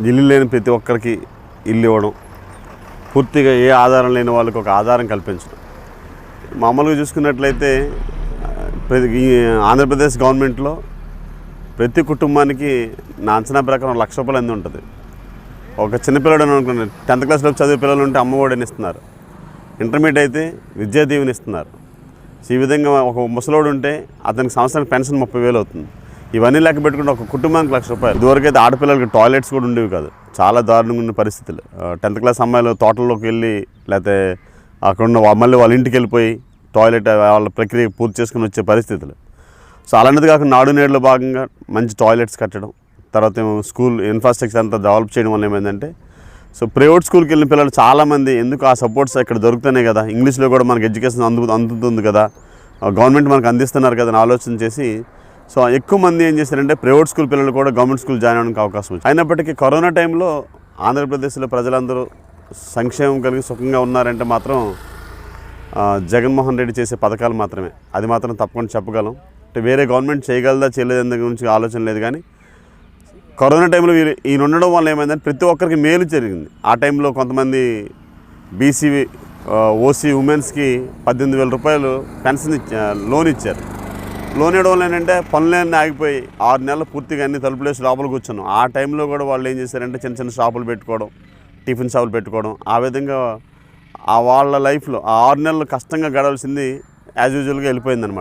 ఇల్లు లేని ప్రతి ఒక్కరికి ఇల్లు ఇవ్వడం, పూర్తిగా ఏ ఆధారం లేని వాళ్ళకి ఒక ఆధారం కల్పించడం. మామూలుగా చూసుకున్నట్లయితే ఈ ఆంధ్రప్రదేశ్ గవర్నమెంట్లో ప్రతి కుటుంబానికి నా అంచనా ప్రకారం ₹1,00,000 అంది ఉంటుంది. ఒక చిన్నపిల్లడు అనుకున్నాను, 10th క్లాస్లో చదివే పిల్లలు ఉంటే అమ్మఒడిని ఇస్తున్నారు, ఇంటర్మీడియట్ అయితే విద్యా దీవెని ఇస్తున్నారు. ఈ విధంగా ఒక ముసలోడు ఉంటే అతనికి సంవత్సరానికి పెన్షన్ 30,000 అవుతుంది. ఇవన్నీ లెక్క పెట్టుకుంటే ఒక కుటుంబానికి ₹1,00,000. ఇదివరకైతే ఆడపిల్లలకి టాయిలెట్స్ కూడా ఉండేవి కాదు, చాలా దారుణంగా ఉన్న పరిస్థితులు. 10th క్లాస్ అమ్మాయిలు తోటల్లోకి వెళ్ళి లేకపోతే అక్కడ ఉన్న మళ్ళీ వాళ్ళ ఇంటికి వెళ్ళిపోయి టాయిలెట్ వాళ్ళ ప్రక్రియ పూర్తి చేసుకుని వచ్చే పరిస్థితులు. సో అలాంటిది కాకుండా నాడు నేడులో భాగంగా మంచి టాయిలెట్స్ కట్టడం, తర్వాత ఏమో స్కూల్ ఇన్ఫ్రాస్ట్రక్చర్ అంతా డెవలప్ చేయడం వల్ల ఏమైందంటే, సో ప్రైవేట్ స్కూల్కి వెళ్ళిన పిల్లలు చాలామంది ఎందుకు ఆ సపోర్ట్స్ ఇక్కడ దొరుకుతున్నాయి కదా, ఇంగ్లీష్లో కూడా మనకు ఎడ్యుకేషన్ అందుతుంది కదా, గవర్నమెంట్ మనకు అందిస్తున్నారు కదా అని ఆలోచన చేసి, సో ఎక్కువ మంది ఏం చేశారంటే ప్రైవేట్ స్కూల్ పిల్లలు కూడా గవర్నమెంట్ స్కూల్ జాయిన్ అవ్వడానికి అవకాశం వచ్చింది. అయినప్పటికీ కరోనా టైంలో ఆంధ్రప్రదేశ్లో ప్రజలందరూ సంక్షేమం కలిగి సుఖంగా ఉన్నారంటే మాత్రం జగన్మోహన్ రెడ్డి చేసే పథకాలు మాత్రమే. అది మాత్రం తప్పకుండా చెప్పగలం. అంటే వేరే గవర్నమెంట్ చేయగలదా చేయలేదని దాని గురించి ఆలోచన లేదు. కానీ కరోనా టైంలో ఈయన ఉండడం వల్ల ఏమైందంటే ప్రతి ఒక్కరికి మేలు జరిగింది. ఆ టైంలో కొంతమంది బీసీ ఓసీ ఉమెన్స్కి ₹18,000 పెన్షన్ లోన్ ఇచ్చారు. లోన్ ఇవ్వడం వల్ల ఏంటంటే పనులన్నీ ఆగిపోయి 6 నెలలు పూర్తిగా అన్ని తలుపులేసి లోపల కూర్చున్నాం. ఆ టైంలో కూడా వాళ్ళు ఏం చేశారంటే చిన్న చిన్న షాపులు పెట్టుకోవడం, టిఫిన్ షాపులు పెట్టుకోవడం, ఆ విధంగా వాళ్ళ లైఫ్లో ఆ 6 నెలలు కష్టంగా గడవలసింది యాజ్ యూజువల్గా వెళ్ళిపోయిందనమాట.